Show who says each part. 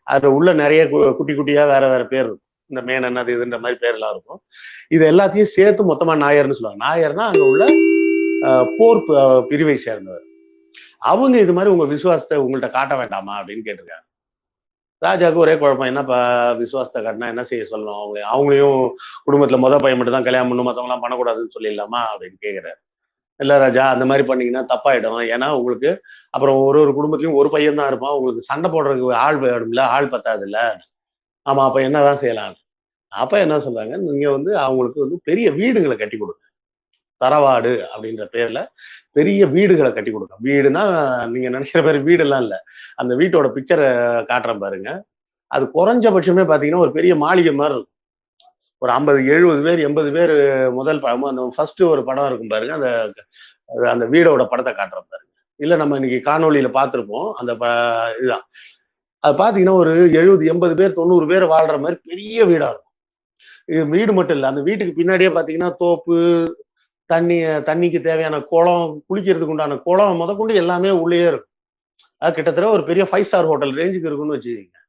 Speaker 1: அதுல உள்ள நிறைய குட்டி குட்டியா வேற வேற பேர் இருக்கும். இந்த மேனன் அது இதுன்ற மாதிரி பேர் எல்லாம் இருக்கும். இது எல்லாத்தையும் சேர்த்து மொத்தமா நாயர்னு சொல்லுவாங்க. நாயர்னா அங்க உள்ள போர் பிரிவை சேர்ந்தவர். அவங்க இது மாதிரி உங்க விசுவாசத்தை உங்கள்ட்ட காட்ட வேண்டாமா அப்படின்னு கேட்டிருக்காங்க. ராஜாவுக்கு ஒரே குழப்பம், என்னப்பா விசுவாசத்தை காட்டினா என்ன செய்ய சொல்லணும், அவங்களையும் குடும்பத்துல பையன் மட்டும் தான் கல்யாணம் பண்ணணும், மத்தவங்க எல்லாம் பண்ணக்கூடாதுன்னு சொல்லிடலாமா அப்படின்னு கேட்கிறாரு. இல்ல ராஜா, அந்த மாதிரி பண்ணீங்கன்னா தப்பாயிடும். ஏன்னா உங்களுக்கு அப்புறம் ஒரு ஒரு குடும்பத்திலயும் ஒரு பையன் தான் இருப்பான், உங்களுக்கு சண்டை போடுறதுக்கு ஆள் வேணும்ல, ஆள் பத்தாது இல்ல. ஆமா, அப்ப என்னதான் செய்யலாம்? அப்ப என்ன சொல்றாங்க, நீங்க அவங்களுக்கு பெரிய வீடுகளை கட்டி கொடுங்க. தரவாடு அப்படின்ற பேர்ல பெரிய வீடுகளை கட்டி கொடுங்க. வீடுனா நீங்க நினைக்கிற மாதிரி வீடெல்லாம் இல்ல. அந்த வீட்டோட பிக்சரை காட்டுறேன் பாருங்க. அது குறைஞ்சபட்சமே பாத்தீங்கன்னா ஒரு பெரிய மாளிகை மாதிரி இருக்கும். ஒரு 50 70 பேர் 80 பேர். முதல் அந்த ஃபர்ஸ்ட் ஒரு படம் இருக்கும் பாருங்க, அந்த அந்த வீடோட படத்தை காட்டுறேன் பாருங்க. இல்ல நம்ம இன்னைக்கு காணொலியில பார்த்திருப்போம் அந்த இதுதான். அது பாத்தீங்கன்னா ஒரு 70 80 பேர் 90 பேர் வாழ்ற மாதிரி பெரிய வீடா இருக்கும். இது வீடு மட்டும் இல்ல, அந்த வீட்டுக்கு பின்னாடியே பாத்தீங்கன்னா தோப்பு, தண்ணிக்கு தேவையான குளம், குளிக்கிறதுக்கு உண்டான குளம் முதற்கொண்டு எல்லாமே உள்ளேயே இருக்கும். அது கிட்டத்தட்ட ஒரு பெரிய 5 ஸ்டார் ஹோட்டல் ரேஞ்சுக்கு இருக்குன்னு வச்சுக்கோங்க.